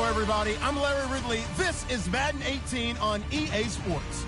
everybody. I'm Larry Ridley. This is Madden 18 on EA Sports.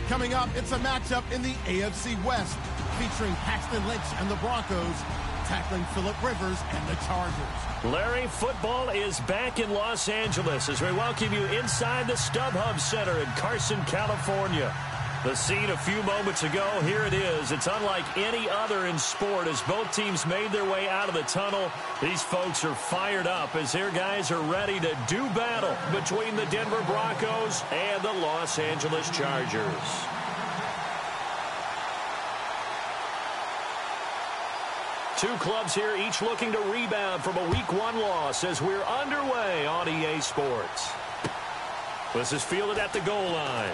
Coming up, it's a matchup in the AFC West featuring Paxton Lynch and the Broncos tackling Phillip Rivers and the Chargers. Larry, football is back in Los Angeles as we welcome you inside the StubHub Center in Carson, California. The scene a few moments ago, here it is. It's unlike any other in sport as both teams made their way out of the tunnel. These folks are fired up as their guys are ready to do battle between the Denver Broncos and the Los Angeles Chargers. Two clubs here, each looking to rebound from a Week 1 loss as we're underway on EA Sports. This is fielded at the goal line.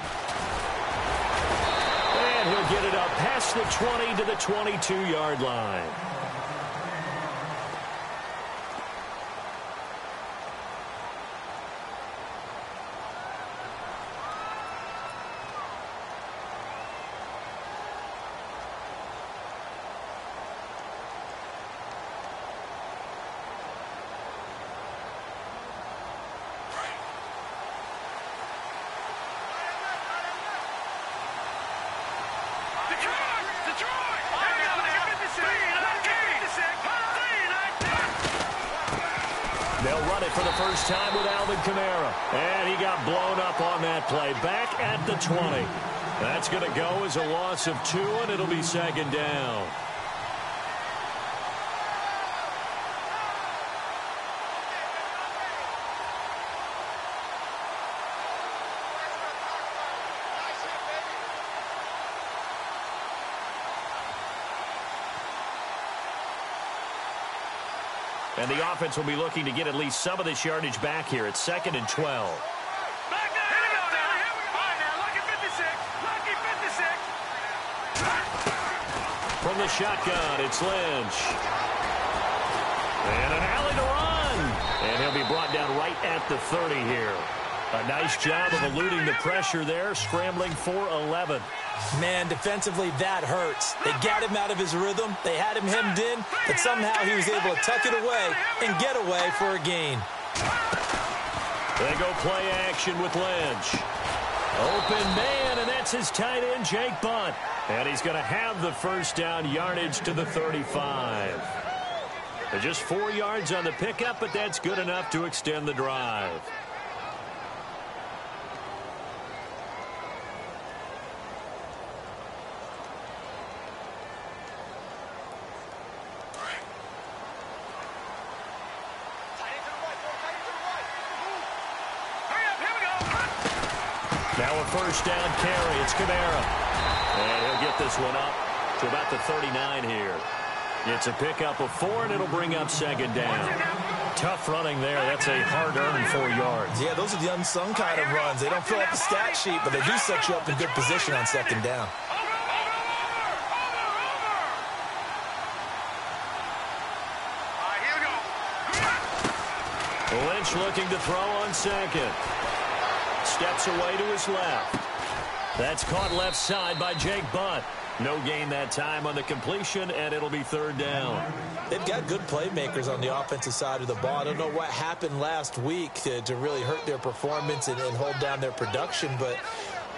And he'll get it up past the 20 to the 22-yard line. They'll run it for the first time with Alvin Kamara. And he got blown up on that play. Back at the 20. That's going to go as a loss of 2, and it'll be second down. And the offense will be looking to get at least some of this yardage back here. It's 2nd and 12. Back there. Here we go now. Here we go. All right, now. Lucky 56. Lucky 56. From the shotgun, it's Lynch. And an alley to run. And he'll be brought down right at the 30 here. A nice job of eluding the pressure there, scrambling for 11. Man, defensively, that hurts. They got him out of his rhythm. They had him hemmed in, but somehow he was able to tuck it away and get away for a gain. They go play action with Lynch. Open man, and that's his tight end, Jake Butt. And he's going to have the first down yardage to the 35. They're just 4 yards on the pickup, but that's good enough to extend the drive. Now a first down carry. It's Kamara. And he'll get this one up to about the 39 here. It's a pickup of 4, and it'll bring up second down. Tough running there. That's a hard-earned 4 yards. Yeah, those are the unsung kind of runs. They don't fill up the stat sheet, but they do set you up in good position on second down. Lynch looking to throw on second. Steps away to his left. That's caught left side by Jake Butt. No gain that time on the completion, and it'll be third down. They've got good playmakers on the offensive side of the ball. I don't know what happened last week to really hurt their performance and hold down their production, but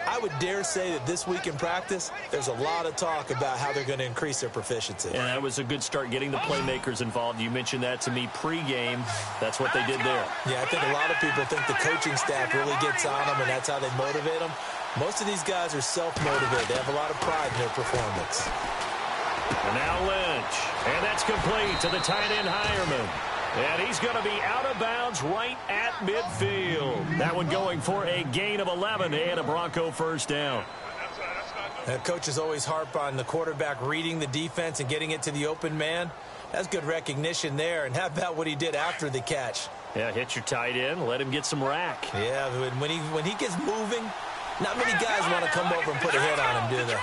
I would dare say that this week in practice, there's a lot of talk about how they're going to increase their proficiency. And that was a good start getting the playmakers involved. You mentioned that to me pregame. That's what they did there. Yeah, I think a lot of people think the coaching staff really gets on them, and that's how they motivate them. Most of these guys are self-motivated. They have a lot of pride in their performance. And now Lynch. And that's complete to the tight end Hireman. And he's going to be out of bounds right at midfield. That one going for a gain of 11 and a Bronco first down. Coaches always harp on the quarterback reading the defense and getting it to the open man. That's good recognition there. And how about what he did after the catch? Yeah, hit your tight end, let him get some rack. Yeah, when he gets moving, not many guys want to come over and put a hit on him, do they?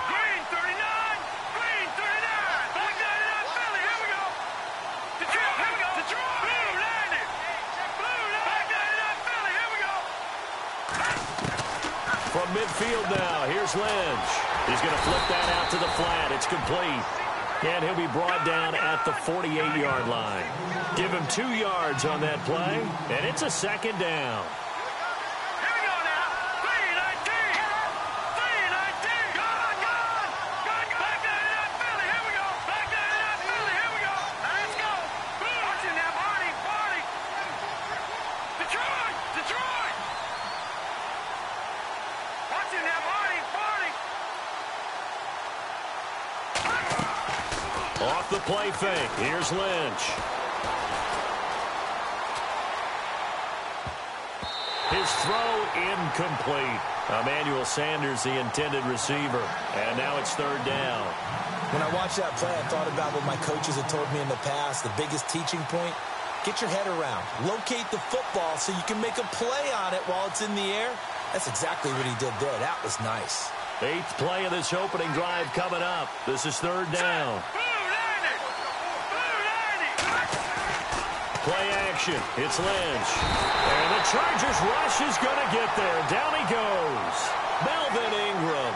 From midfield now, here's Lynch. He's going to flip that out to the flat. It's complete. And he'll be brought down at the 48-yard line. Give him 2 yards on that play, and it's a second down. Here we go now. 3-19. 3-19. Gone. Back there in that Philly. Here we go. Back there in that Philly. Here we go. Let's go. Watch it now, Barney. Detroit. Watch it now, Barney. Off the play fake. Here's Lynch. His throw incomplete. Emmanuel Sanders, the intended receiver. And now it's third down. When I watched that play, I thought about what my coaches had told me in the past. The biggest teaching point, get your head around. Locate the football so you can make a play on it while it's in the air. That's exactly what he did there. That was nice. 8th play of this opening drive coming up. This is third down. Play action. It's Lynch. And the Chargers rush is going to get there. Down he goes. Melvin Ingram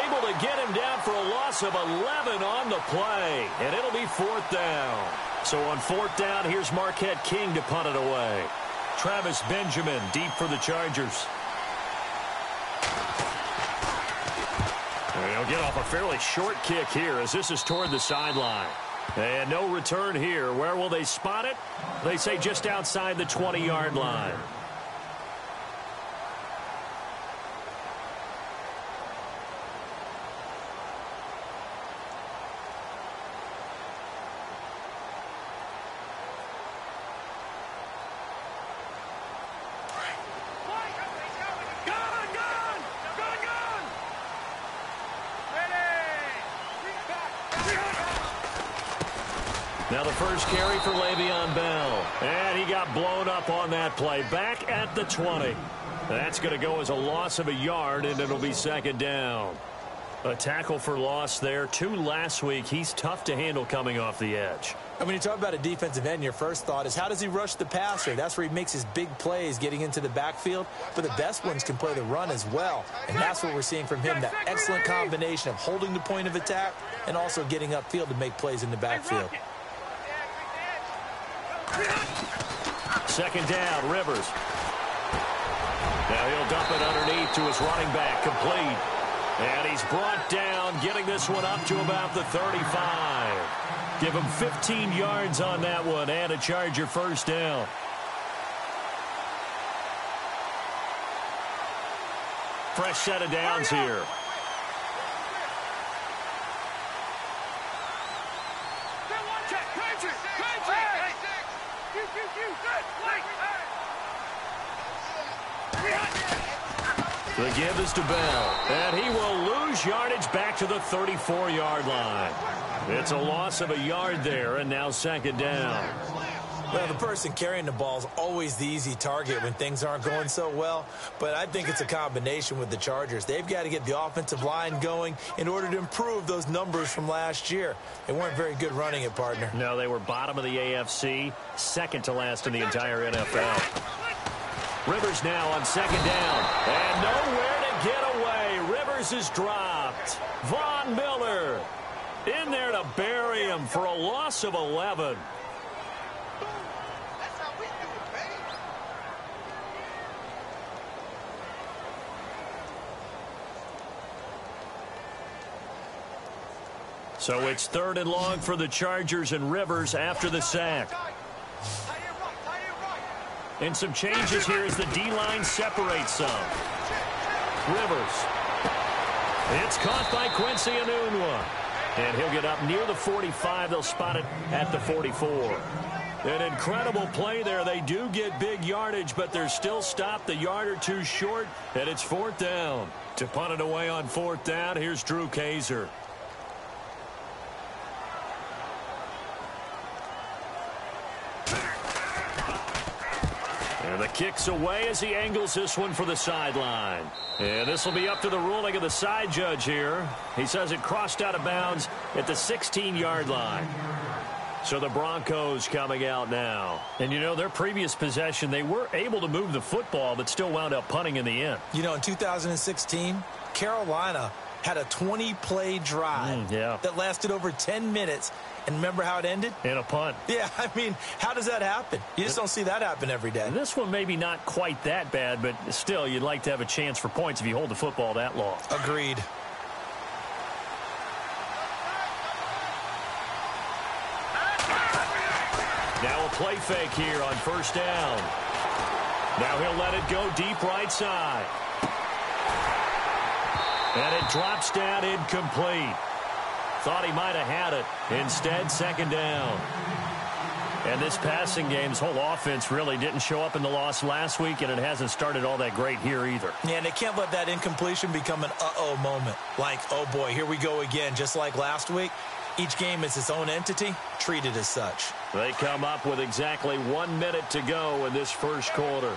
able to get him down for a loss of 11 on the play. And it'll be 4th down. So on 4th down, here's Marquette King to punt it away. Travis Benjamin deep for the Chargers. And he'll get off a fairly short kick here as this is toward the sideline. And no return here. Where will they spot it? They say just outside the 20-yard line. Now the first carry for Le'Veon Bell. And he got blown up on that play. Back at the 20. That's going to go as a loss of a yard, and it'll be second down. A tackle for loss there. 2 last week. He's tough to handle coming off the edge. And when you talk about a defensive end, your first thought is how does he rush the passer? That's where he makes his big plays getting into the backfield. But the best ones can play the run as well. And that's what we're seeing from him, that excellent combination of holding the point of attack and also getting upfield to make plays in the backfield. Second down, Rivers. Now he'll dump it underneath to his running back, complete. And he's brought down, getting this one up to about the 35. Give him 15 yards on that one and a Charger first down. Fresh set of downs here. The give is to Bell, and he will lose yardage back to the 34-yard line. It's a loss of a yard there, and now second down. Well, the person carrying the ball is always the easy target when things aren't going so well, but I think it's a combination with the Chargers. They've got to get the offensive line going in order to improve those numbers from last year. They weren't very good running it, partner. No, they were bottom of the AFC, second to last in the entire NFL. Rivers now on second down, and nowhere to get away. Rivers is dropped. Von Miller in there to bury him for a loss of 11. So it's third and long for the Chargers, and Rivers after the sack. And some changes here as the D-line separates some. Rivers. It's caught by Quincy Enunwa. And he'll get up near the 45. They'll spot it at the 44. An incredible play there. They do get big yardage, but they're still stopped a yard or two short, and it's fourth down. To punt it away on fourth down, here's Drew Kaiser. And the kick's away as he angles this one for the sideline. And this will be up to the ruling of the side judge here. He says it crossed out of bounds at the 16-yard line. So the Broncos coming out now. And, you know, their previous possession, they were able to move the football, but still wound up punting in the end. You know, in 2016, Carolina had a 20-play drive that lasted over 10 minutes. And remember how it ended? In a punt. Yeah, I mean, how does that happen? You just don't see that happen every day. This one maybe not quite that bad, but still, you'd like to have a chance for points if you hold the football that long. Agreed. Now a play fake here on first down. Now he'll let it go deep right side. And it drops down incomplete. Thought he might have had it. Instead, second down. And this passing game, this whole offense really didn't show up in the loss last week, and it hasn't started all that great here either. Yeah, and they can't let that incompletion become an uh-oh moment. Like, oh boy, here we go again, just like last week. Each game is its own entity, treated as such. They come up with exactly 1 minute to go in this first quarter.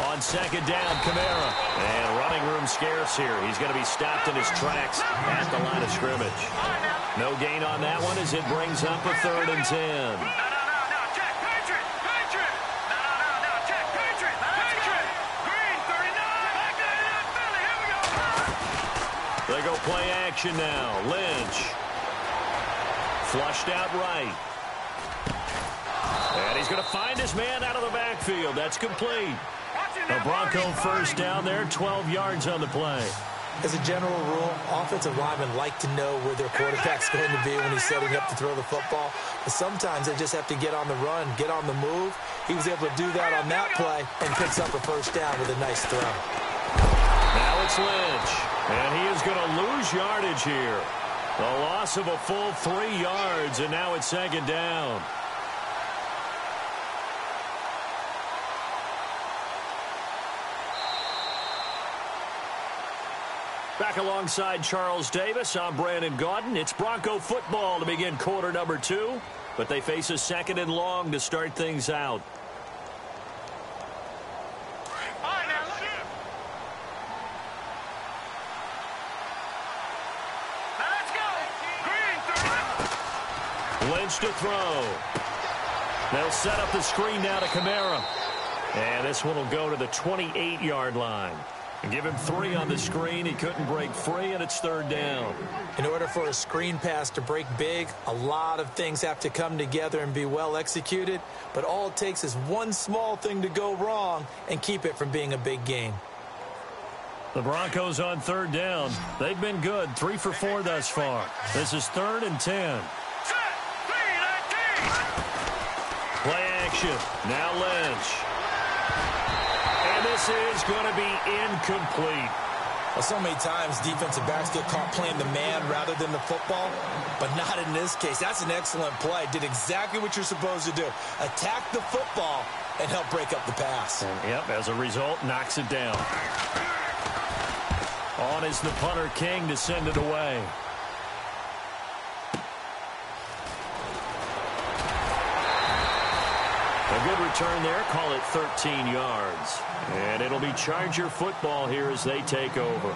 On second down, Kamara. And running room scarce here. He's going to be stopped in his tracks at the line of scrimmage. No gain on that one as it brings up a 3rd and 10. They go play action now. Lynch. Flushed out right. And he's going to find his man out of the backfield. That's complete. A Bronco first down there, 12 yards on the play. As a general rule, offensive linemen like to know where their quarterback's going to be when he's setting up to throw the football. But sometimes they just have to get on the run, get on the move. He was able to do that on that play and picks up a first down with a nice throw. Now it's Lynch, and he is going to lose yardage here. A loss of a full 3 yards, and now it's second down. Back alongside Charles Davis, I'm Brandon Gaudin. It's Bronco football to begin quarter number 2, but they face a 2nd and long to start things out. Lynch to throw. They'll set up the screen now to Kamara. And this one will go to the 28-yard line. And give him 3 on the screen. He couldn't break free, and it's 3rd down. In order for a screen pass to break big, a lot of things have to come together and be well executed. But all it takes is one small thing to go wrong and keep it from being a big gain. The Broncos on 3rd down. They've been good, 3 for 4 thus far. This is 3rd and 10. Play action. Now Lynch. And this is going to be incomplete. Well, so many times defensive backs get caught playing the man rather than the football, but not in this case. That's an excellent play. Did exactly what you're supposed to do. Attack the football and help break up the pass. And, yep, as a result, knocks it down. On is the punter King to send it away. A good return there. Call it 13 yards. And it'll be Charger football here as they take over.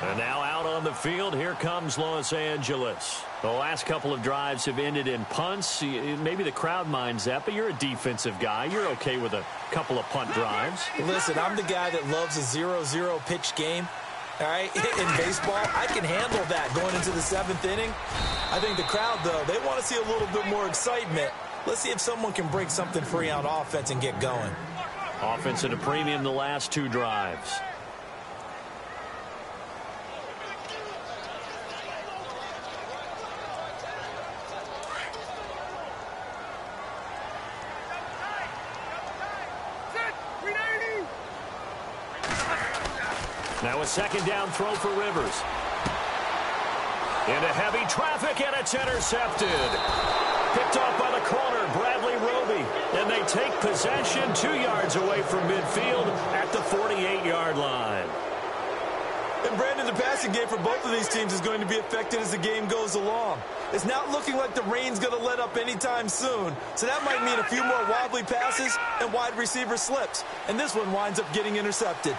And now out on the field, here comes Los Angeles. The last couple of drives have ended in punts. Maybe the crowd minds that, but you're a defensive guy. You're okay with a couple of punt drives. Listen, I'm the guy that loves a 0-0 pitch game. All right, in baseball, I can handle that going into the 7th inning. I think the crowd, though, they want to see a little bit more excitement. Let's see if someone can break something free on offense and get going. Offense at a premium the last 2 drives. Now a 2nd down throw for Rivers. Into heavy traffic, and it's intercepted. Picked off by the corner, Bradley Roby. And they take possession 2 yards away from midfield at the 48-yard line. And Brandon, the passing game for both of these teams is going to be affected as the game goes along. It's not looking like the rain's going to let up anytime soon. So that might mean a few more wobbly passes and wide receiver slips. And this one winds up getting intercepted.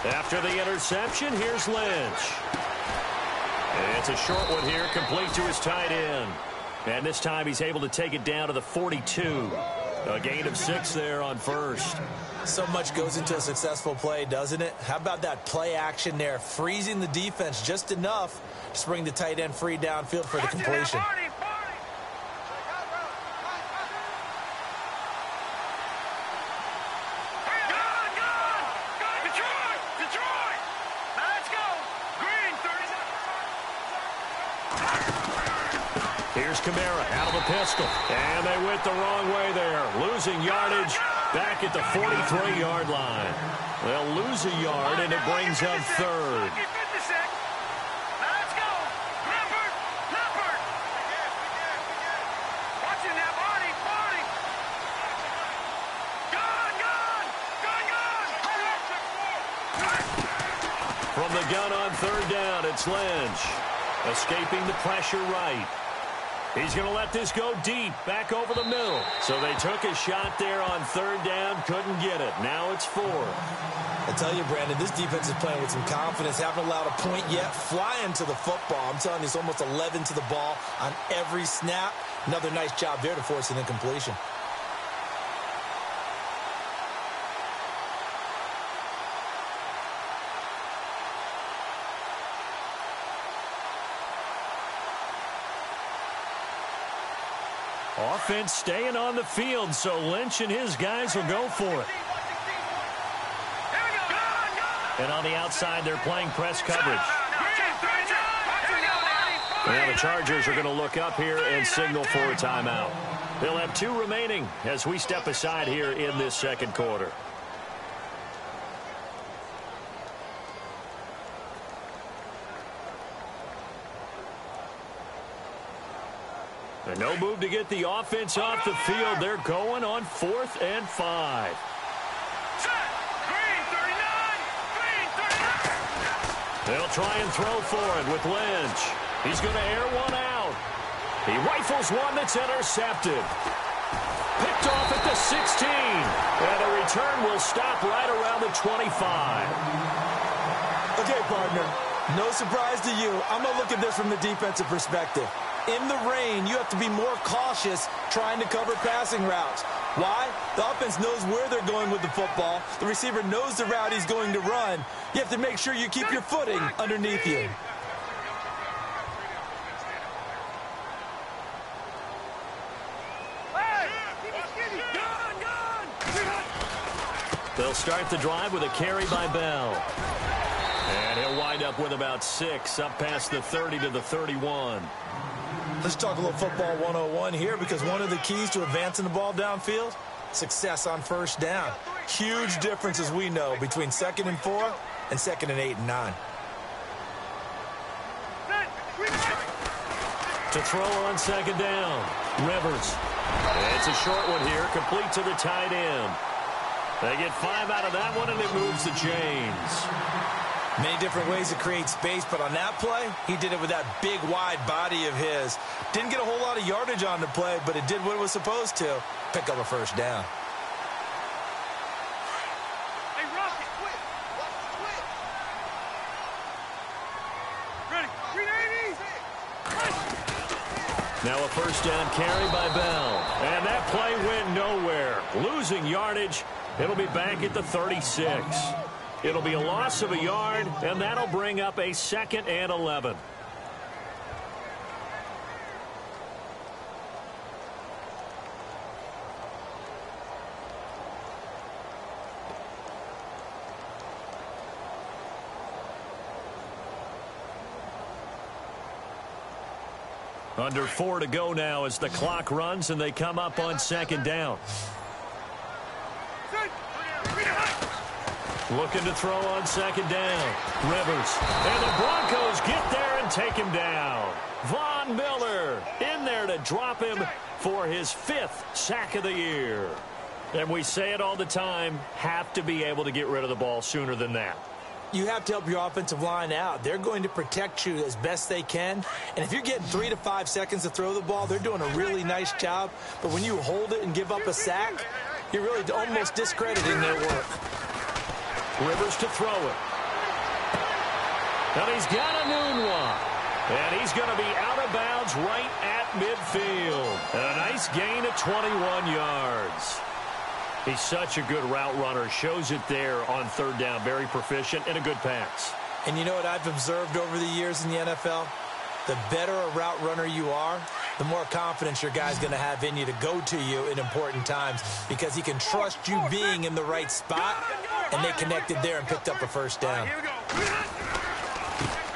After the interception, here's Lynch. And it's a short one here, complete to his tight end. And this time he's able to take it down to the 42. A gain of 6 there on first. So much goes into a successful play, doesn't it? How about that play action there, freezing the defense just enough to bring the tight end free downfield for the completion. Here's Kamara out of the pistol. And they went the wrong way there. Losing yardage back at the 43-yard line. They'll lose a yard, and it brings up third. From the gun on third down, it's Lynch. Escaping the pressure right. He's going to let this go deep, back over the middle. So they took a shot there on third down, couldn't get it. Now it's 4. I tell you, Brandon, this defense is playing with some confidence. Haven't allowed a point yet. Flying to the football. I'm telling you, it's almost 11 to the ball on every snap. Another nice job there to force an incompletion. Offense staying on the field, so Lynch and his guys will go for it. And on the outside, they're playing press coverage. And the Chargers are going to look up here and signal for a timeout. They'll have 2 remaining as we step aside here in this second quarter. And no move to get the offense off the field. They're going on 4th and 5. They'll try and throw for it with Lynch. He's going to air one out. He rifles one that's intercepted. Picked off at the 16. And the return will stop right around the 25. Okay, partner. No surprise to you. I'm going to look at this from the defensive perspective. In the rain, you have to be more cautious trying to cover passing routes. Why? The offense knows where they're going with the football. The receiver knows the route he's going to run. You have to make sure you keep your footing underneath you. They'll start the drive with a carry by Bell. And he'll wind up with about 6 up past the 30 to the 31. Let's talk a little football 101 here, because one of the keys to advancing the ball downfield, success on first down. Huge difference, as we know, between 2nd and 4 and 2nd and 8 and 9. To throw on 2nd down, Rivers. It's a short one here, complete to the tight end. They get 5 out of that one, and it moves to James. Many different ways to create space, but on that play, he did it with that big, wide body of his. Didn't get a whole lot of yardage on the play, but it did what it was supposed to. Pick up a first down. Hey, Rocket, quit. Quit. Ready. 380. Now a first down carry by Bell. And that play went nowhere. Losing yardage. It'll be back at the 36. It'll be a loss of a yard, and that'll bring up a 2nd and 11. Under 4 to go now as the clock runs, and they come up on 2nd down. Looking to throw on 2nd down. Rivers. And the Broncos get there and take him down. Von Miller in there to drop him for his 5th sack of the year. And we say it all the time, have to be able to get rid of the ball sooner than that. You have to help your offensive line out. They're going to protect you as best they can. And if you're getting 3 to 5 seconds to throw the ball, they're doing a really nice job. But when you hold it and give up a sack, you're really almost discrediting their work. Rivers to throw it. And he's got a noon one. And he's going to be out of bounds right at midfield. And a nice gain of 21 yards. He's such a good route runner. Shows it there on third down. Very proficient and a good pass. And you know what I've observed over the years in the NFL? The better a route runner you are, the more confidence your guy's going to have in you to go to you in important times because he can trust you being in the right spot, and they connected there and picked up a first down.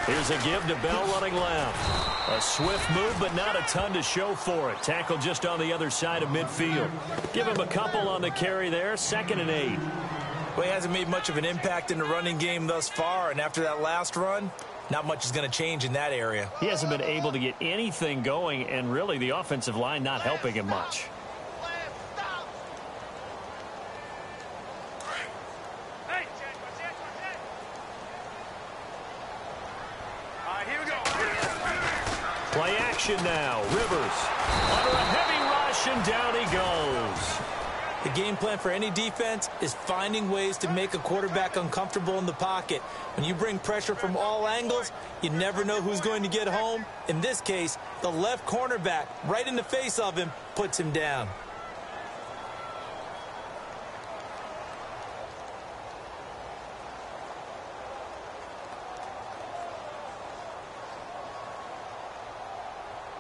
Here's a give to Bell running left. A swift move, but not a ton to show for it. Tackle just on the other side of midfield. Give him a couple on the carry there. 2nd and 8. Well, he hasn't made much of an impact in the running game thus far, and after that last run, not much is going to change in that area. He hasn't been able to get anything going, and really the offensive line not helping him much. Play action now. Rivers under a heavy rush, and down he goes. The game plan for any defense is finding ways to make a quarterback uncomfortable in the pocket. When you bring pressure from all angles, you never know who's going to get home. In this case, the left cornerback, right in the face of him, puts him down.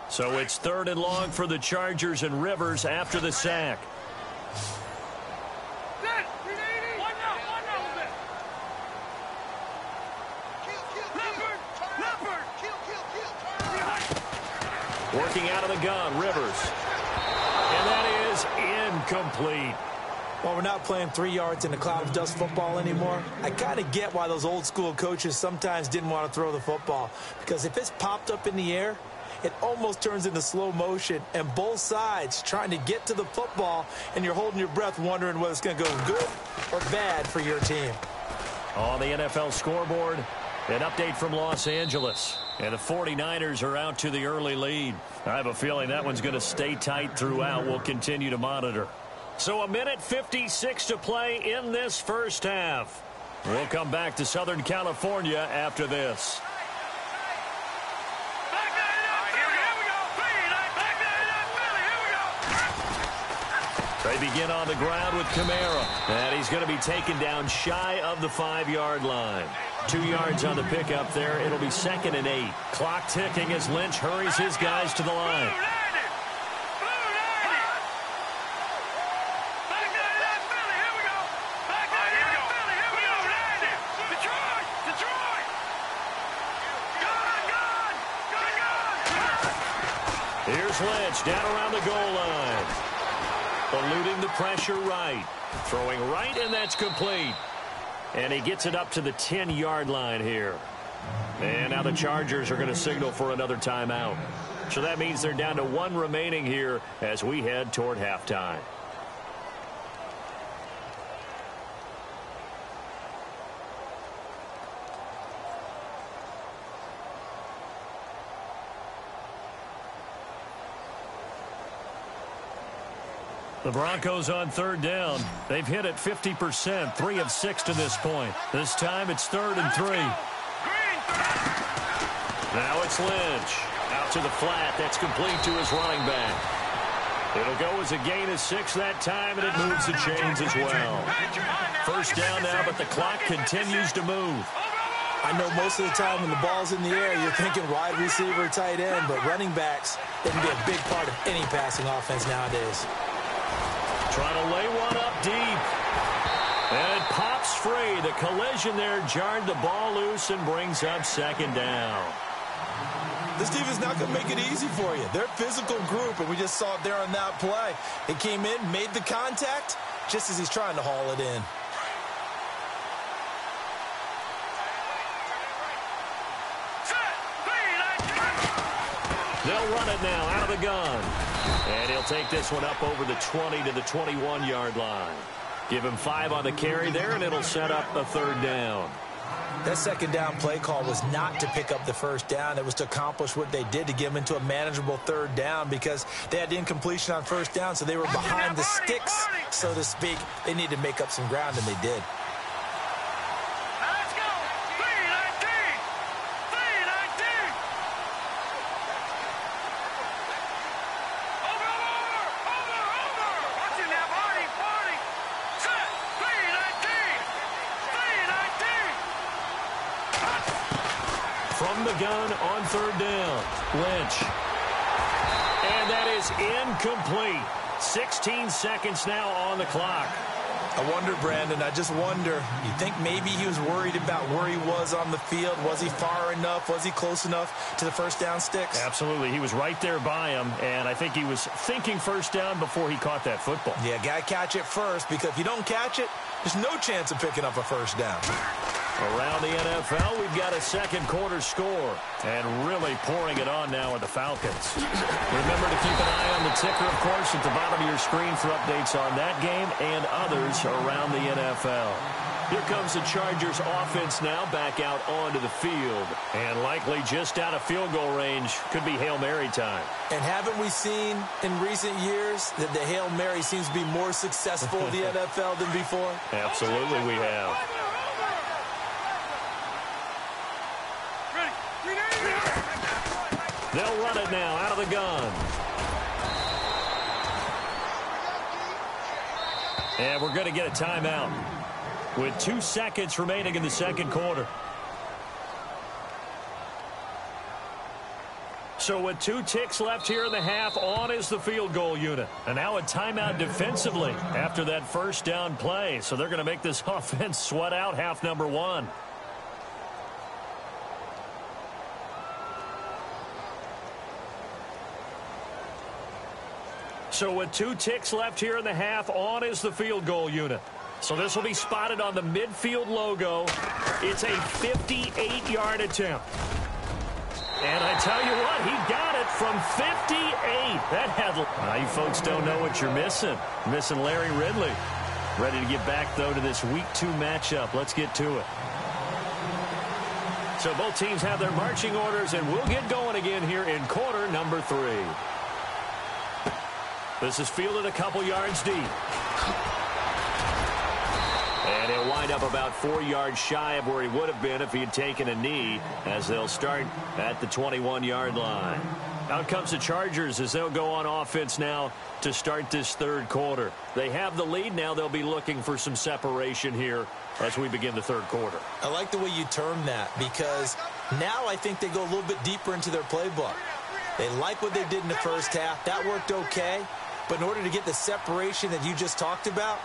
So it's 3rd and long for the Chargers, and Rivers after the sack. Working out of the gun, Rivers. And that is incomplete. While we're not playing 3 yards in a cloud of dust football anymore, I kind of get why those old school coaches sometimes didn't want to throw the football. Because if it's popped up in the air, it almost turns into slow motion, and both sides trying to get to the football, and you're holding your breath wondering whether it's going to go good or bad for your team. On the NFL scoreboard, an update from Los Angeles. And the 49ers are out to the early lead. I have a feeling that one's going to stay tight throughout. We'll continue to monitor. So 1:56 to play in this first half. We'll come back to Southern California after this. They begin on the ground with Kamara. And he's going to be taken down shy of the 5-yard line. 2 yards on the pickup there. It'll be 2nd and 8. Clock ticking as Lynch hurries his guys to the line. Here's Lynch down around the goal line. Eluding the pressure right. Throwing right, and that's complete. And he gets it up to the 10-yard line here. And now the Chargers are going to signal for another timeout. So that means they're down to 1 remaining here as we head toward halftime. The Broncos on 3rd down. They've hit it 50%, 3 of 6 to this point. This time it's 3rd and 3. Now it's Lynch. Out to the flat. That's complete to his running back. It'll go as a gain of 6 that time, and it moves the chains as well. First down now, but the clock continues to move. I know most of the time when the ball's in the air, you're thinking wide receiver, tight end, but running backs, they can be a big part of any passing offense nowadays. Trying to lay one up deep. And it pops free. The collision there jarred the ball loose and brings up 2nd down. This defense not going to make it easy for you. They're a physical group, and we just saw it there on that play. He came in, made the contact, just as he's trying to haul it in. They'll run it now out of the gun. And he'll take this one up over the 20 to the 21-yard line. Give him 5 on the carry there, and it'll set up a 3rd down. That 2nd down play call was not to pick up the 1st down. It was to accomplish what they did, to get them into a manageable 3rd down, because they had incompletion on 1st down, so they were behind the sticks, so to speak. They needed to make up some ground, and they did. from the gun on third down. Lynch. And that is incomplete. 16 seconds now on the clock. I wonder, Brandon, I just wonder, you think maybe he was worried about where he was on the field? Was he far enough? Was he close enough to the first down sticks? Absolutely. He was right there by him, and I think he was thinking first down before he caught that football. Yeah, got to catch it first, because if you don't catch it, there's no chance of picking up a first down. Around the NFL, we've got a second quarter score, and really pouring it on now are the Falcons. Remember to keep an eye on the ticker, of course, at the bottom of your screen for updates on that game and others around the NFL. Here comes the Chargers offense now back out onto the field, and likely just out of field goal range. Could be Hail Mary time. And haven't we seen in recent years that the Hail Mary seems to be more successful in the NFL than before? Absolutely we have. They'll run it now out of the gun. And we're going to get a timeout with 2 seconds remaining in the second quarter. So with 2 ticks left here in the half, on is the field goal unit. And now a timeout defensively after that first down play. So they're going to make this offense sweat out half number 1. So with 2 ticks left here in the half, on is the field goal unit. So this will be spotted on the midfield logo. It's a 58-yard attempt. And I tell you what, he got it from 58. That had... Now you folks don't know what you're missing. Missing Larry Ridley. Ready to get back, though, to this Week 2 matchup. Let's get to it. So both teams have their marching orders, and we'll get going again here in quarter number 3. This is fielded a couple yards deep. And he'll wind up about 4 yards shy of where he would have been if he had taken a knee, as they'll start at the 21-yard line. Out comes the Chargers as they'll go on offense now to start this third quarter. They have the lead now. They'll be looking for some separation here as we begin the third quarter. I like the way you term that, because now I think they go a little bit deeper into their playbook. They like what they did in the first half. That worked okay. But in order to get the separation that you just talked about,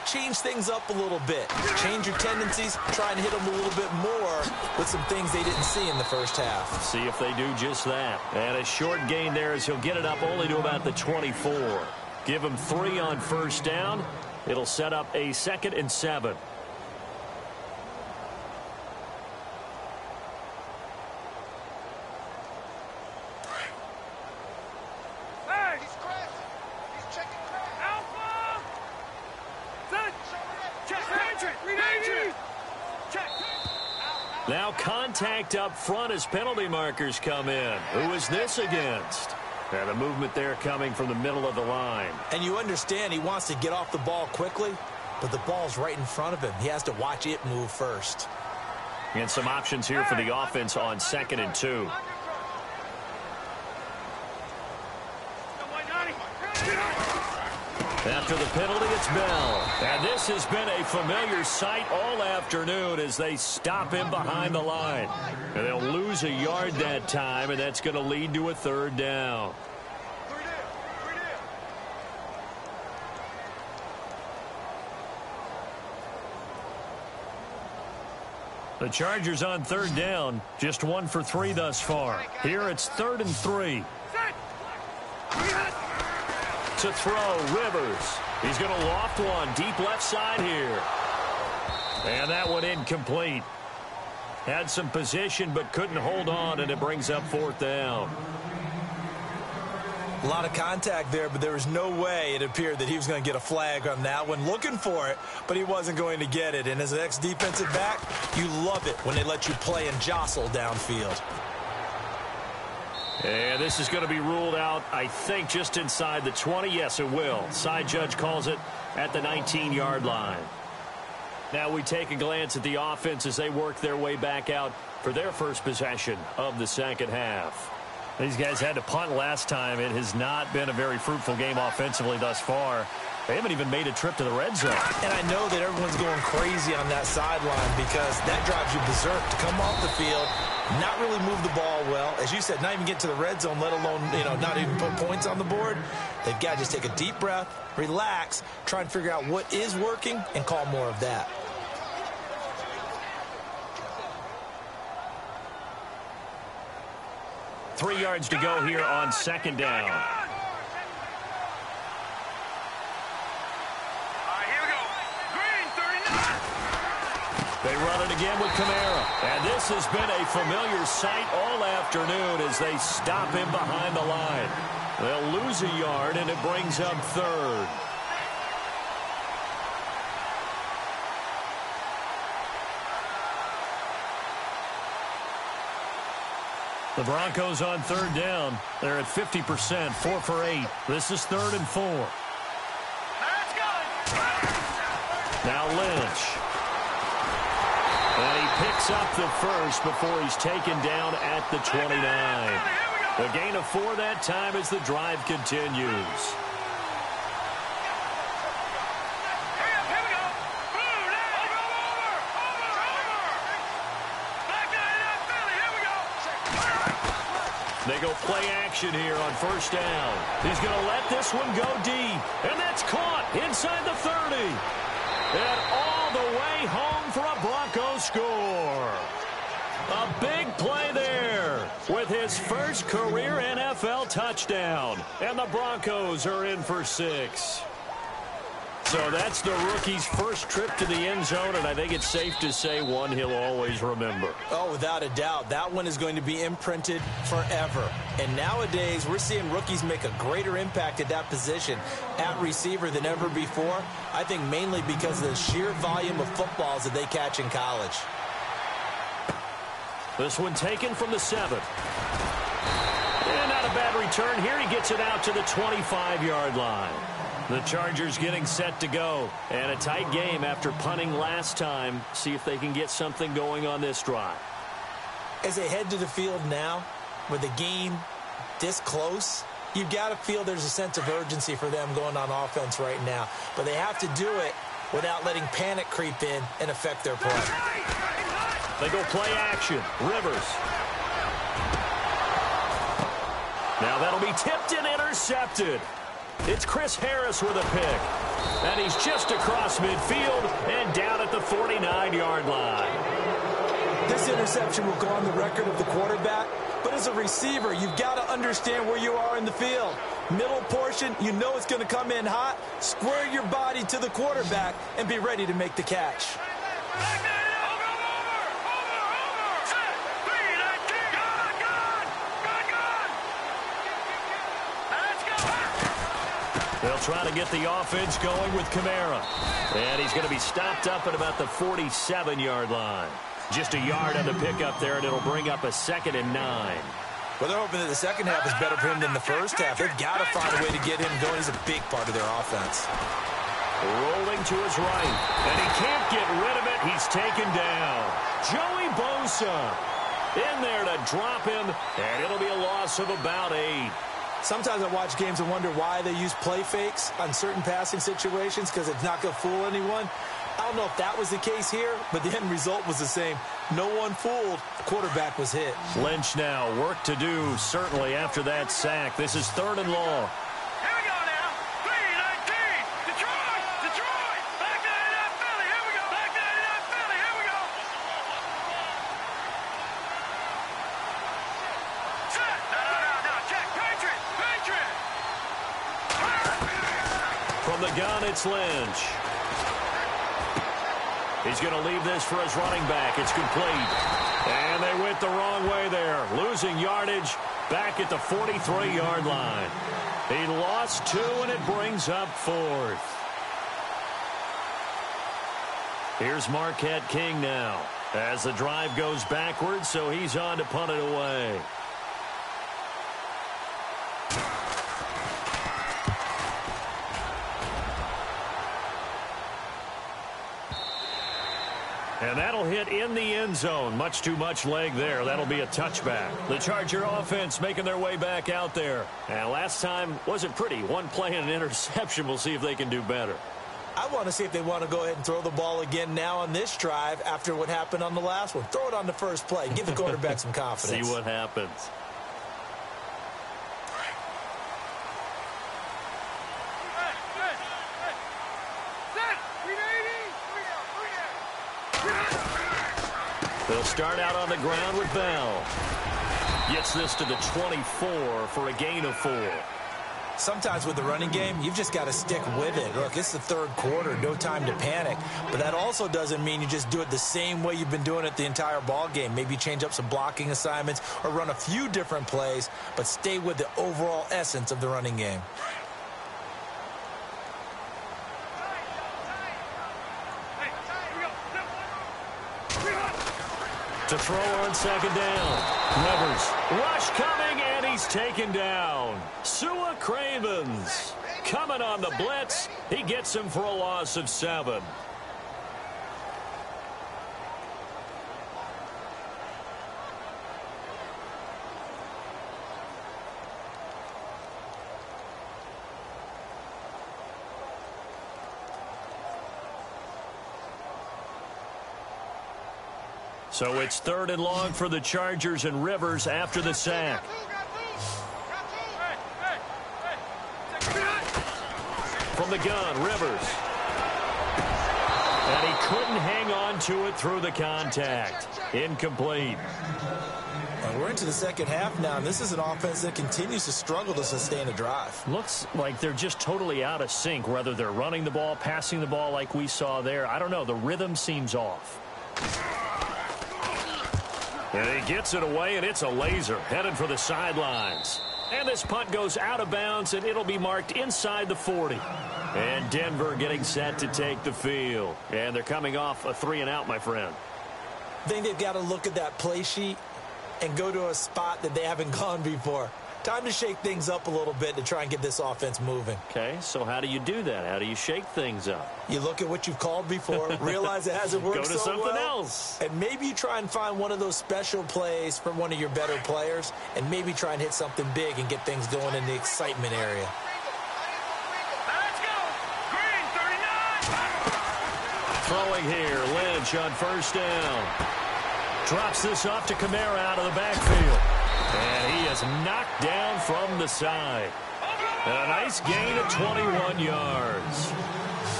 change things up a little bit. Change your tendencies, try and hit them a little bit more with some things they didn't see in the first half. See if they do just that. And a short gain there as he'll get it up only to about the 24. Give him 3 on first down. It'll set up a 2nd and 7. Now contact up front as penalty markers come in. Who is this against? And the movement there coming from the middle of the line. And you understand he wants to get off the ball quickly, but the ball's right in front of him. He has to watch it move first. And some options here for the offense on 2nd and 2. After the penalty, it's Bell. And this has been a familiar sight all afternoon as they stop him behind the line. And they'll lose a yard that time, and that's going to lead to a 3rd down. The Chargers on 3rd down, just 1 for 3 thus far. Here it's 3rd and 3. To throw, Rivers. He's going to loft one deep left side here. And that one incomplete. Had some position but couldn't hold on, and it brings up 4th down. A lot of contact there, but there was no way it appeared that he was going to get a flag on that one. Looking for it, but he wasn't going to get it. And as an ex-defensive back, you love it when they let you play and jostle downfield. And this is going to be ruled out, I think, just inside the 20. Yes, it will. Side judge calls it at the 19-yard line. Now we take a glance at the offense as they work their way back out for their first possession of the second half. These guys had to punt last time. It has not been a very fruitful game offensively thus far. They haven't even made a trip to the red zone. And I know that everyone's going crazy on that sideline because that drives you berserk to come off the field, not really move the ball well. As you said, not even get to the red zone, let alone, not even put points on the board. They've got to just take a deep breath, relax, try and figure out what is working, and call more of that. Three yards to go here on second down. They run it again with Kamara. And this has been a familiar sight all afternoon as they stop him behind the line. They'll lose a yard, and it brings up third. The Broncos on third down. They're at 50%, 4 for 8. This is 3rd and 4. Now Lynch. And he picks up the first before he's taken down at the 29. A gain of 4 that time as the drive continues. They go play action here on first down. He's going to let this one go deep. And that's caught inside the 30. And all the way home for a Broncos score. A big play there with his first career NFL touchdown. And the Broncos are in for 6. So that's the rookie's first trip to the end zone, and I think it's safe to say one he'll always remember. Oh, without a doubt. That one is going to be imprinted forever. And nowadays, we're seeing rookies make a greater impact at that position at receiver than ever before. I think mainly because of the sheer volume of footballs that they catch in college. This one taken from the 7. And not a bad return here. He gets it out to the 25-yard line. The Chargers getting set to go. And a tight game after punting last time. See if they can get something going on this drive. As they head to the field now, with the game this close, you've got to feel there's a sense of urgency for them going on offense right now. But they have to do it without letting panic creep in and affect their play. They go play action. Rivers. Now that'll be tipped and intercepted. It's Chris Harris with a pick. And he's just across midfield and down at the 49-yard line. This interception will go on the record of the quarterback, but as a receiver, you've got to understand where you are in the field. Middle portion, you know it's going to come in hot. Square your body to the quarterback and be ready to make the catch. They'll try to get the offense going with Kamara. And he's going to be stopped up at about the 47-yard line. Just a yard on the pickup there, and it'll bring up a 2nd and 9. Well, they're hoping that the second half is better for him than the first half. They've got to find a way to get him going. He's a big part of their offense. Rolling to his right. And he can't get rid of it. He's taken down. Joey Bosa in there to drop him, and it'll be a loss of about 8. Sometimes I watch games and wonder why they use play fakes on certain passing situations because it's not going to fool anyone. I don't know if that was the case here, but the end result was the same. No one fooled. The quarterback was hit. Lynch now, work to do, certainly, after that sack. This is 3rd and long. Here we go now. 3-19. Detroit. Back to 89 Philly. Here we go. Back to 89 Philly. Here we go. Set. No. Check. Patriot. From the gun, it's Lynch. He's going to leave this for his running back. It's complete. And they went the wrong way there. Losing yardage back at the 43-yard line. He lost 2, and it brings up 4th. Here's Marquette King now as the drive goes backwards, so he's on to punt it away. And that'll hit in the end zone. Much too much leg there. That'll be a touchback. The Charger offense making their way back out there. And last time wasn't pretty. One play and an interception. We'll see if they can do better. I want to see if they want to go ahead and throw the ball again now on this drive after what happened on the last one. Throw it on the first play. Give the quarterback some confidence. See what happens. They'll start out on the ground with Bell. Gets this to the 24 for a gain of 4. Sometimes with the running game, you've just got to stick with it. Look, it's the third quarter, no time to panic. But that also doesn't mean you just do it the same way you've been doing it the entire ball game. Maybe change up some blocking assignments or run a few different plays, but stay with the overall essence of the running game. To throw on second down. Rivers. Rush coming, and he's taken down. Sua Cravens coming on the blitz. He gets him for a loss of 7. So it's 3rd and long for the Chargers, and Rivers after the sack. From the gun, Rivers. And he couldn't hang on to it through the contact. Incomplete. And we're into the second half now, and this is an offense that continues to struggle to sustain a drive. Looks like they're just totally out of sync, whether they're running the ball, passing the ball like we saw there. I don't know. The rhythm seems off. And he gets it away, and it's a laser headed for the sidelines. And this punt goes out of bounds, and it'll be marked inside the 40. And Denver getting set to take the field. And they're coming off a 3-and-out, my friend. I think they've got to look at that play sheet and go to a spot that they haven't gone before. Time to shake things up a little bit to try and get this offense moving. Okay, so how do you do that? How do you shake things up? You look at what you've called before, realize it hasn't worked Go to so something well, else. and maybe you try and find one of those special plays from one of your better players, and maybe try and hit something big and get things going in the excitement area. Let's go. Green 39. Throwing here, Lynch on 1st down. Drops this off to Kamara out of the backfield. And he is knocked down from the side. And a nice gain of 21 yards.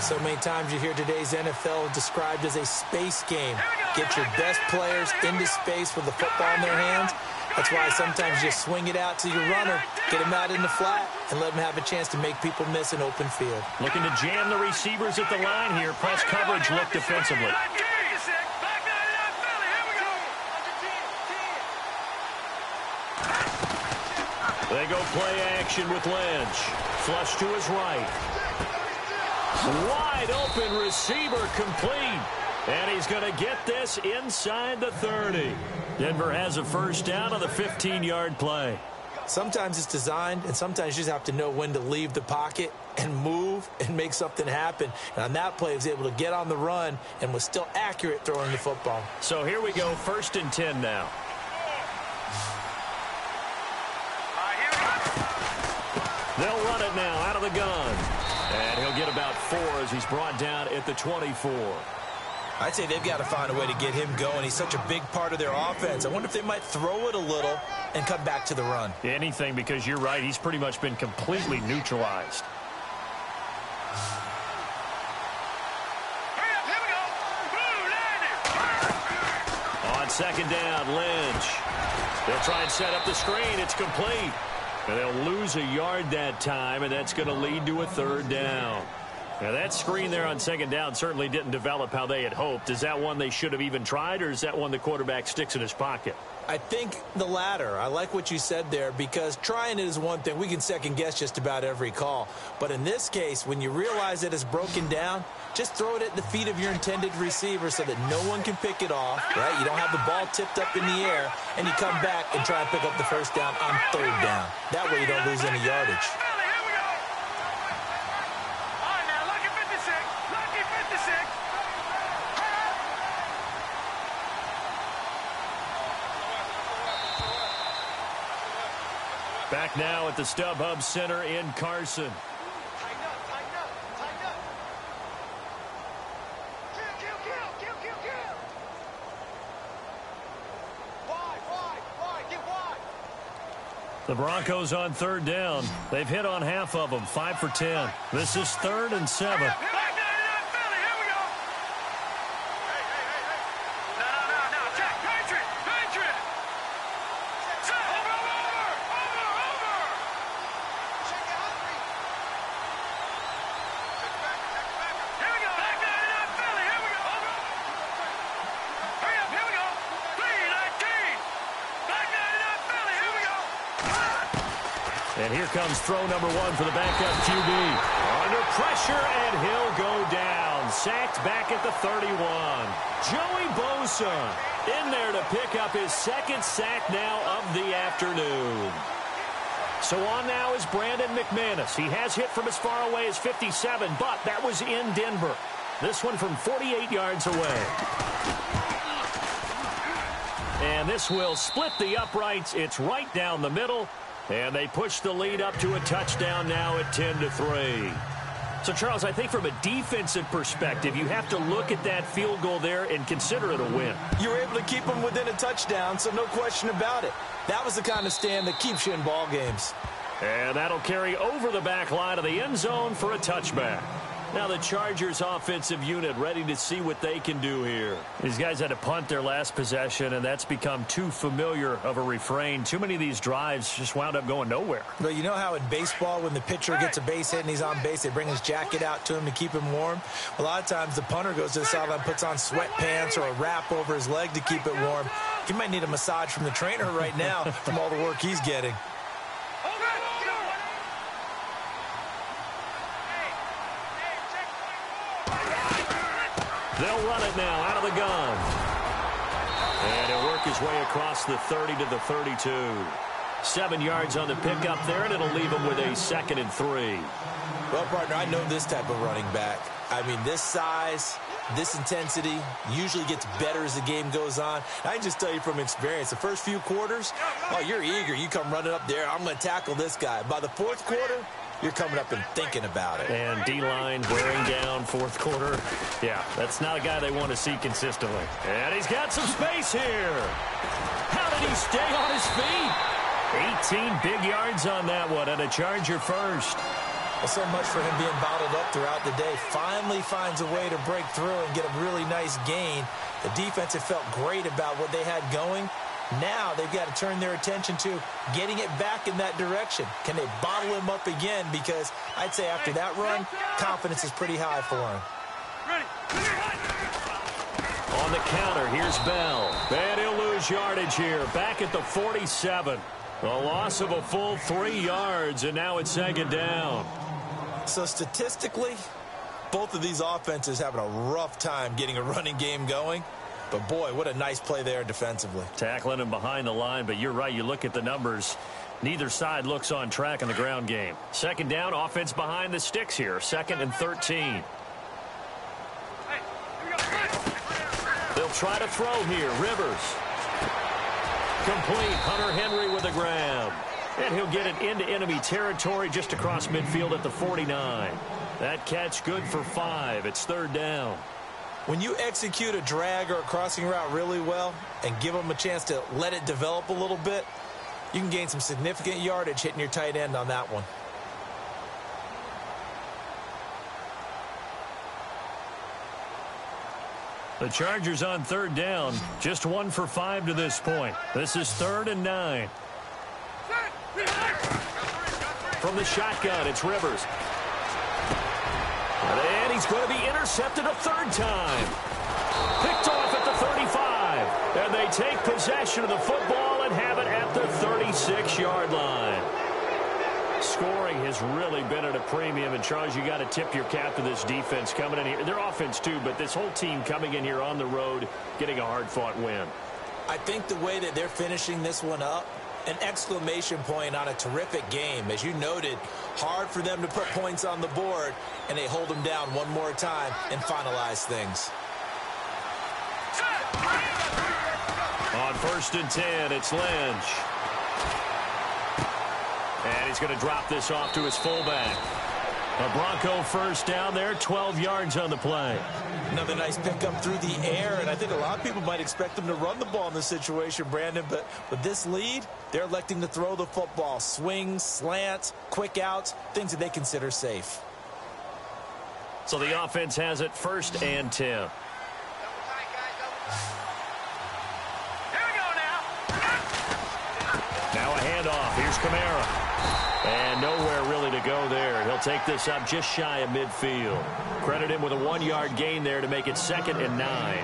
So many times you hear today's NFL described as a space game. Get your best players into space with the football in their hands. That's why sometimes you swing it out to your runner, get him out in the flat, and let him have a chance to make people miss an open field. Looking to jam the receivers at the line here. Press coverage look defensively. They go play action with Lynch. Flush to his right. Wide open receiver complete. And he's going to get this inside the 30. Denver has a 1st down on the 15-yard play. Sometimes it's designed, and sometimes you just have to know when to leave the pocket and move and make something happen. And on that play, he was able to get on the run and was still accurate throwing the football. So here we go, 1st and 10 now. They'll run it now out of the gun. And he'll get about 4 as he's brought down at the 24. I'd say they've got to find a way to get him going. He's such a big part of their offense. I wonder if they might throw it a little and come back to the run. Anything, because you're right. He's pretty much been completely neutralized. On 2nd down, Lynch. They'll try and set up the screen. It's complete. And they'll lose a yard that time, and that's going to lead to a 3rd down. Now, that screen there on 2nd down certainly didn't develop how they had hoped. Is that one they should have even tried, or is that one the quarterback sticks in his pocket? I think the latter. I like what you said there, because trying it is one thing. We can second-guess just about every call. But in this case, when you realize that it's broken down, just throw it at the feet of your intended receiver so that no one can pick it off, right? You don't have the ball tipped up in the air, and you come back and try and pick up the 1st down on 3rd down. That way you don't lose any yardage. Back now at the StubHub Center in Carson. The Broncos on third down. They've hit on half of them, 5 for 10. This is 3rd and 7. And here comes throw number 1 for the backup QB. Under pressure, and he'll go down. Sacked back at the 31. Joey Bosa in there to pick up his 2nd sack now of the afternoon. So on now is Brandon McManus. He has hit from as far away as 57, but that was in Denver. This one from 48 yards away. And this will split the uprights. It's right down the middle. And they push the lead up to a touchdown now at 10-3. So, Charles, I think from a defensive perspective, you have to look at that field goal there and consider it a win. You were able to keep them within a touchdown, so no question about it. That was the kind of stand that keeps you in ball games. And that'll carry over the back line of the end zone for a touchback. Now the Chargers offensive unit ready to see what they can do here. These guys had to punt their last possession, and that's become too familiar of a refrain. Too many of these drives just wound up going nowhere. But you know how in baseball, when the pitcher gets a base hit and he's on base, they bring his jacket out to him to keep him warm? A lot of times the punter goes to the sideline, puts on sweatpants or a wrap over his leg to keep it warm. He might need a massage from the trainer right now from all the work he's getting. They'll run it now out of the gun. And he'll work his way across the 30 to the 32. 7 yards on the pickup there, and it'll leave him with a 2nd and 3. Well, partner, I know this type of running back. I mean, this size, this intensity usually gets better as the game goes on. I can just tell you from experience, the first few quarters, oh, you're eager. You come running up there, I'm going to tackle this guy. By the 4th quarter, you're coming up and thinking about it. And D-line wearing down 4th quarter. Yeah, that's not a guy they want to see consistently. And he's got some space here. How did he stay on his feet? 18 big yards on that one, and a Charger first. Well, so much for him being bottled up throughout the day. Finally finds a way to break through and get a really nice gain. The defense had felt great about what they had going. Now they've got to turn their attention to getting it back in that direction. Can they bottle him up again? Because I'd say after that run, confidence is pretty high for him. On the counter, here's Bell. And he'll lose yardage here. Back at the 47. A loss of a full 3 yards, and now it's 2nd down. So statistically, both of these offenses having a rough time getting a running game going. But, boy, what a nice play there defensively. Tackling him behind the line, but you're right. You look at the numbers. Neither side looks on track in the ground game. 2nd down, offense behind the sticks here. 2nd and 13. They'll try to throw here. Rivers. Complete. Hunter Henry with the grab. And he'll get it into enemy territory just across midfield at the 49. That catch good for 5. It's 3rd down. When you execute a drag or a crossing route really well and give them a chance to let it develop a little bit, you can gain some significant yardage hitting your tight end on that one. The Chargers on 3rd down, just 1 for 5 to this point. This is 3rd and 9. From the shotgun, it's Rivers. And he's going to be intercepted a 3rd time. Picked off at the 35. And they take possession of the football and have it at the 36-yard line. Scoring has really been at a premium. And, Charles, you got to tip your cap to this defense coming in here. Their offense, too, but this whole team coming in here on the road, getting a hard-fought win. I think the way that they're finishing this one up, an exclamation point on a terrific game. As you noted, hard for them to put points on the board, and they hold them down one more time and finalize things. On 1st and 10, it's Lynch. And he's going to drop this off to his fullback. A Bronco first down there, 12 yards on the play. Another nice pickup through the air, and I think a lot of people might expect them to run the ball in this situation, Brandon, but with this lead, they're electing to throw the football. Swings, slants, quick outs, things that they consider safe. So the offense has it 1st and 10. Here we go now. Now a handoff. Here's Kamara. And nowhere really to go there. He'll take this up just shy of midfield. Credit him with a 1-yard gain there to make it 2nd and 9.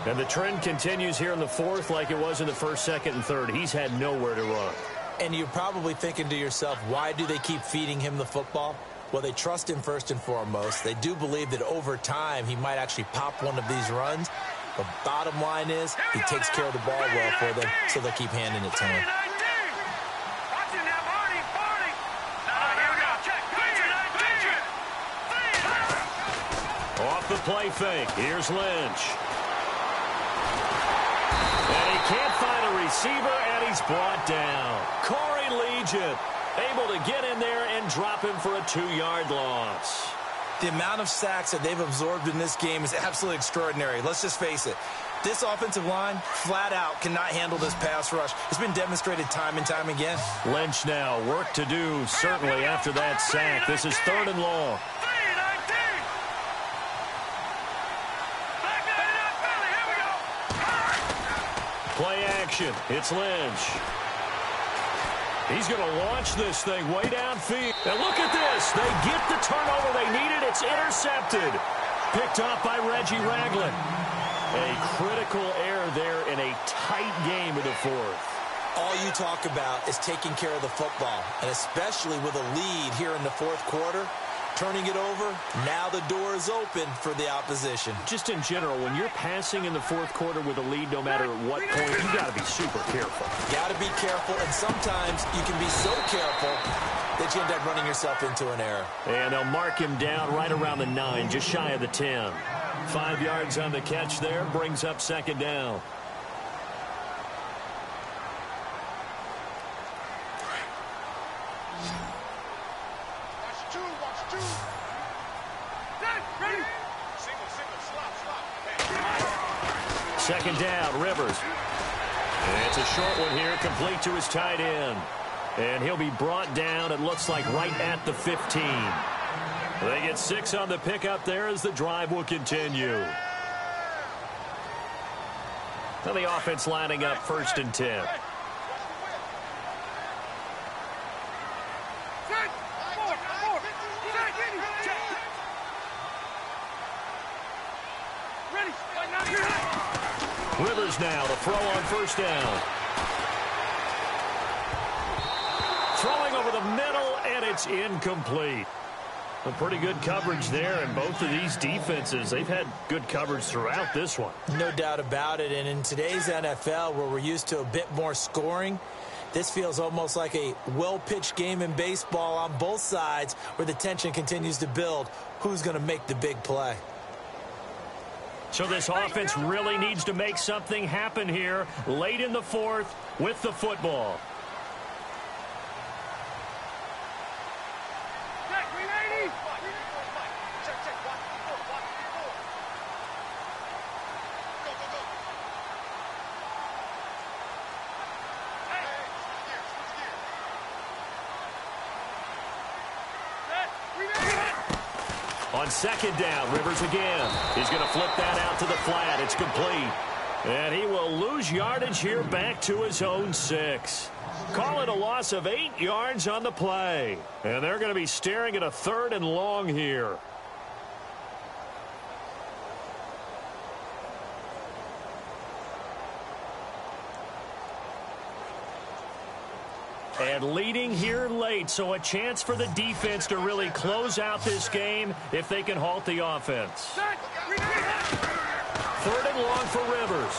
And the trend continues here in the 4th like it was in the 1st, 2nd, and 3rd. He's had nowhere to run. And you're probably thinking to yourself, why do they keep feeding him the football? Well, they trust him first and foremost. They do believe that over time he might actually pop one of these runs. The bottom line is he takes care of the ball well for them, so they'll keep handing it to him. Off the play fake. Here's Lynch. And he can't find a receiver, and he's brought down. Corey Legion able to get in there and drop him for a 2-yard loss. The amount of sacks that they've absorbed in this game is absolutely extraordinary. Let's just face it. This offensive line, flat out, cannot handle this pass rush. It's been demonstrated time and time again. Lynch now, work to do, certainly, after that sack. This is 3rd and long. Play action. It's Lynch. He's going to launch this thing way downfield. And look at this. They get the turnover they needed. It's intercepted. Picked off by Reggie Ragland. A critical error there in a tight game in the 4th. All you talk about is taking care of the football, and especially with a lead here in the 4th quarter. Turning it over, now the door is open for the opposition. Just in general, when you're passing in the 4th quarter with a lead, no matter at what point, you got to be super careful. Got to be careful, and sometimes you can be so careful that you end up running yourself into an error. And they'll mark him down right around the 9, just shy of the 10. 5 yards on the catch there, brings up 2nd down. Second down, Rivers. And it's a short one here, complete to his tight end. And he'll be brought down, it looks like, right at the 15. They get 6 on the pickup there as the drive will continue. Now the offense lining up 1st and 10. Rivers now to throw on 1st down. Throwing over the middle, and it's incomplete. A pretty good coverage there, and both of these defenses, they've had good coverage throughout this one. No doubt about it, and in today's NFL, where we're used to a bit more scoring, this feels almost like a well-pitched game in baseball on both sides, where the tension continues to build. Who's going to make the big play? So this offense really needs to make something happen here late in the 4th with the football. On 2nd down, Rivers again. He's going to flip that out to the flat. It's complete. And he will lose yardage here back to his own 6. Call it a loss of 8 yards on the play. And they're going to be staring at a 3rd and long here. And leading here late, so a chance for the defense to really close out this game if they can halt the offense. 3rd and long for Rivers.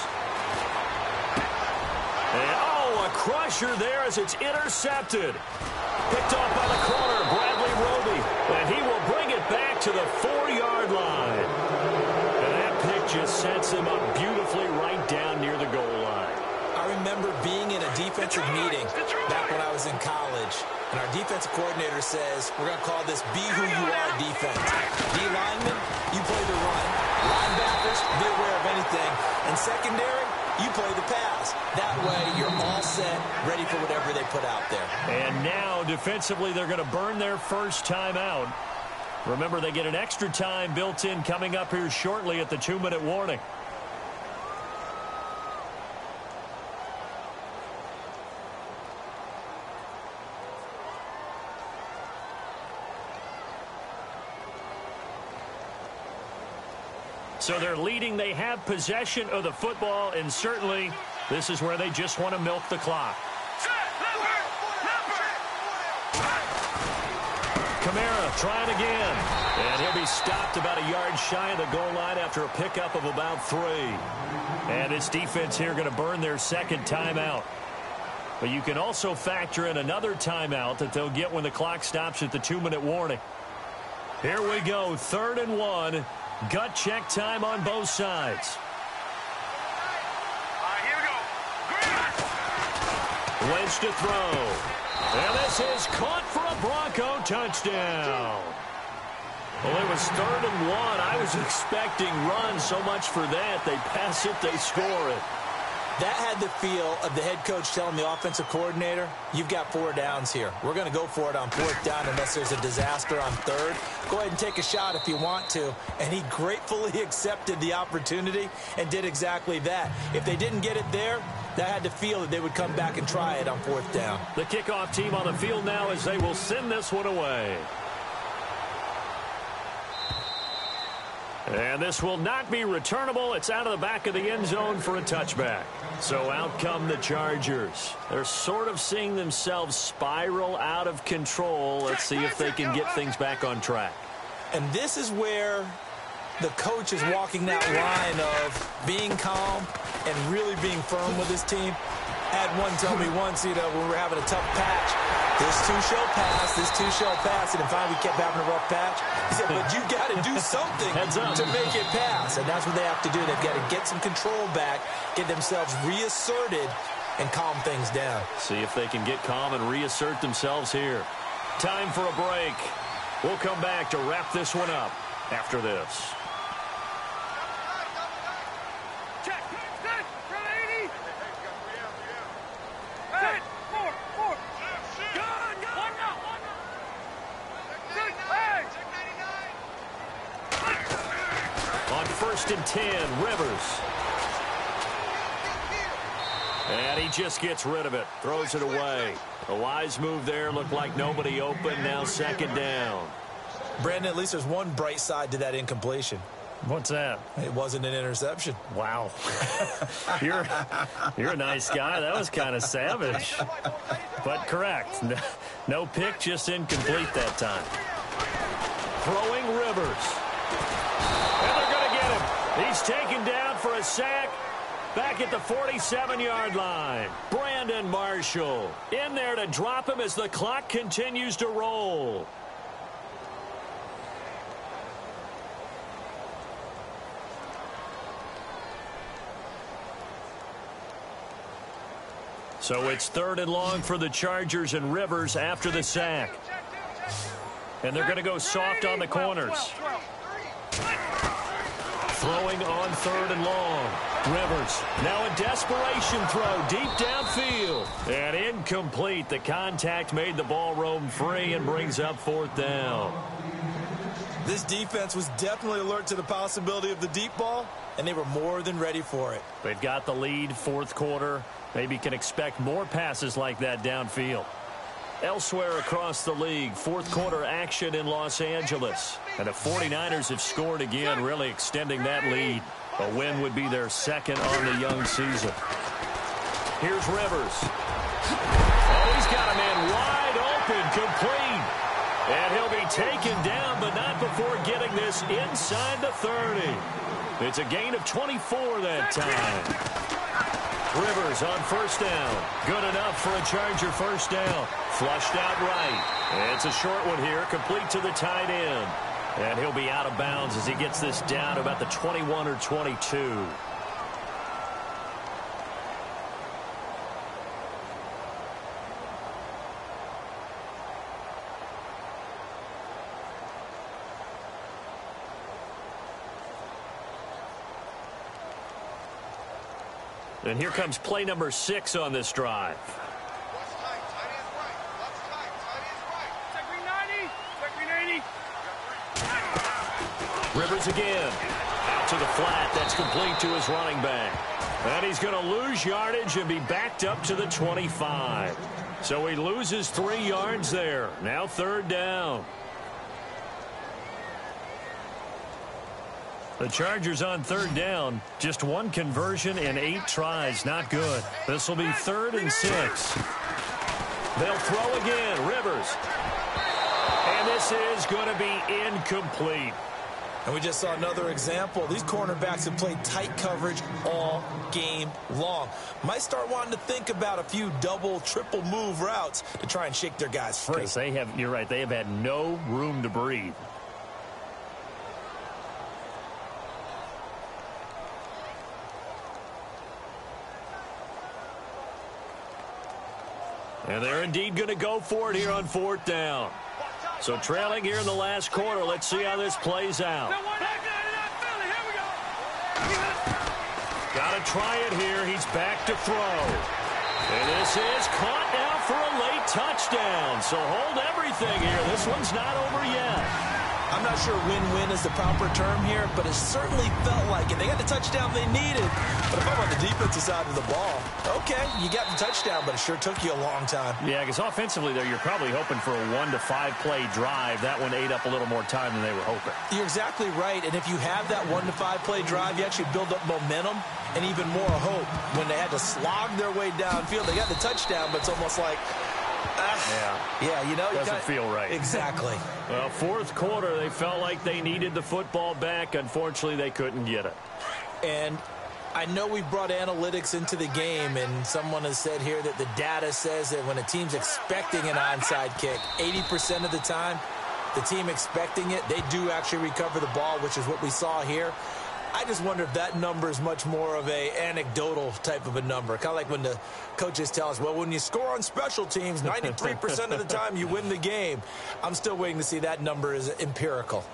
And, a crusher there as it's intercepted. Picked off by the corner, Bradley Roby. And he will bring it back to the 4-yard line. And that pick just sets him up beautifully right down near the goal line. I remember being in a defense defensive meeting back when I was in college, and our defensive coordinator says, we're going to call this be who you are defense. D linemen, you play the run. Linebackers, be aware of anything. And secondary, you play the pass. That way, you're all set, ready for whatever they put out there. And now, defensively, they're going to burn their first timeout. Remember, they get an extra time built in coming up here shortly at the 2-minute warning. So they're leading. They have possession of the football, and certainly this is where they just want to milk the clock. Kamara trying again, and he'll be stopped about a yard shy of the goal line after a pickup of about 3. And this defense here going to burn their second timeout. But you can also factor in another timeout that they'll get when the clock stops at the 2-minute warning. Here we go, 3rd and 1. Gut check time on both sides. Here we go. Wentz to throw. And this is caught for a Bronco touchdown. Well, it was 3rd and 1. I was expecting run, so much for that. They pass it, they score it. That had the feel of the head coach telling the offensive coordinator, you've got 4 downs here. We're going to go for it on 4th down unless there's a disaster on 3rd. Go ahead and take a shot if you want to. And he gratefully accepted the opportunity and did exactly that. If they didn't get it there, that had the feel that they would come back and try it on 4th down. The kickoff team on the field now as they will send this one away. And this will not be returnable. It's out of the back of the end zone for a touchback. So out come the Chargers. They're sort of seeing themselves spiral out of control. Let's see if they can get things back on track. And this is where the coach is walking that line of being calm and really being firm with his team. I had one tell me once, when we were having a tough patch, this too shall pass, this too shall pass, and then finally we kept having a rough patch. He said, but you got to do something to make it pass, and that's what they have to do. They've got to get some control back, get themselves reasserted, and calm things down. See if they can get calm and reassert themselves here. Time for a break. We'll come back to wrap this one up after this. On 1st and 10, Rivers. And he just gets rid of it, throws it away. A wise move there, looked like nobody open, now 2nd down. Brandon, at least there's one bright side to that incompletion. What's that? It wasn't an interception. Wow. You're a nice guy. That was kind of savage. But correct. No pick, just incomplete that time. Throwing Rivers. And they're going to get him. He's taken down for a sack back at the 47-yard line. Brandon Marshall in there to drop him as the clock continues to roll. So it's 3rd and long for the Chargers, and Rivers after the sack. And they're going to go soft on the corners. Throwing on 3rd and long. Rivers now a desperation throw deep downfield. And incomplete. The contact made the ball roam free and brings up 4th down. This defense was definitely alert to the possibility of the deep ball, and they were more than ready for it. They've got the lead, 4th quarter. Maybe can expect more passes like that downfield. Elsewhere across the league, 4th quarter action in Los Angeles. And the 49ers have scored again, really extending that lead. A win would be their 2nd on the young season. Here's Rivers. Oh, he's got a man wide open, complete. And he'll be taken down, but not before getting this inside the 30. It's a gain of 24 that time. Rivers on 1st down. Good enough for a Charger 1st down. Flushed out right. It's a short one here, complete to the tight end. And he'll be out of bounds as he gets this down to about the 21 or 22. And here comes play number 6 on this drive. Rivers again. Out to the flat. That's complete to his running back. And he's going to lose yardage and be backed up to the 25. So he loses 3 yards there. Now 3rd down. The Chargers on 3rd down. Just 1 conversion and 8 tries. Not good. This will be 3rd and 6. They'll throw again. Rivers. And this is going to be incomplete. And we just saw another example. These cornerbacks have played tight coverage all game long. Might start wanting to think about a few double, triple move routes to try and shake their guys free. Because they have, you're right, they have had no room to breathe. And they're indeed going to go for it here on 4th down. So trailing here in the last quarter. Let's see how this plays out. Got to try it here. He's back to throw. And this is caught now for a late touchdown. So hold everything here. This one's not over yet. I'm not sure win-win is the proper term here, but it certainly felt like it. They got the touchdown they needed. But if I'm on the defensive side of the ball, okay, you got the touchdown, but it sure took you a long time. Yeah, because offensively there, you're probably hoping for a 1 to 5 play drive. That one ate up a little more time than they were hoping. You're exactly right. And if you have that 1 to 5 play drive, you actually build up momentum and even more hope. When they had to slog their way downfield, they got the touchdown, but it's almost like, yeah, you know, doesn't feel right. Exactly. Well, 4th quarter, they felt like they needed the football back. Unfortunately, they couldn't get it. And I know we brought analytics into the game, and someone has said here that the data says that when a team's expecting an onside kick, 80% of the time, the team expecting it, they do actually recover the ball, which is what we saw here. I just wonder if that number is much more of a anecdotal type of a number. Kind of like when the coaches tell us, well, when you score on special teams, 93% of the time you win the game. I'm still waiting to see that number is empirical.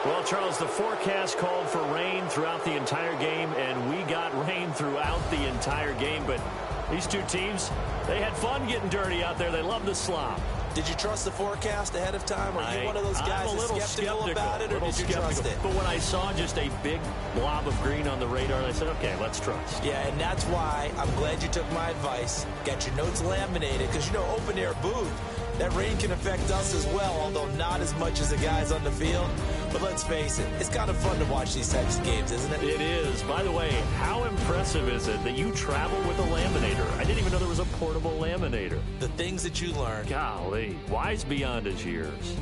Well, Charles, the forecast called for rain throughout the entire game, and we got rain throughout the entire game. But these two teams, they had fun getting dirty out there. They love the slop. Did you trust the forecast ahead of time? Or are you one of those guys that's skeptical about it, or did you trust it? But when I saw just a big blob of green on the radar, I said, okay, let's trust. Yeah, and that's why I'm glad you took my advice. Got your notes laminated, because, you know, open-air booth, that rain can affect us as well, although not as much as the guys on the field. But let's face it, it's kind of fun to watch these types of games, isn't it? It is. By the way, how impressive is it that you travel with a laminator? I didn't even know there was a portable laminator. The things that you learn. Golly, wise beyond his years.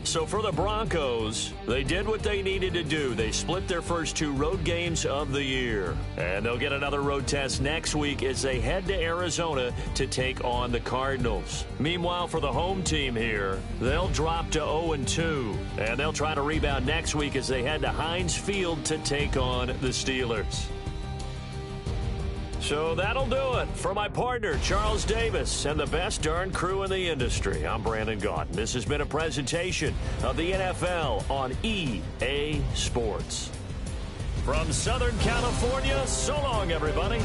So for the Broncos, they did what they needed to do. They split their first 2 road games of the year. And they'll get another road test next week as they head to Arizona to take on the Cardinals. Meanwhile, for the home team here, they'll drop to 0-2. And they'll try to rebound next week as they head to Heinz Field to take on the Steelers. So that'll do it. For my partner, Charles Davis, and the best darn crew in the industry, I'm Brandon Gaudin. This has been a presentation of the NFL on EA Sports. From Southern California, so long, everybody.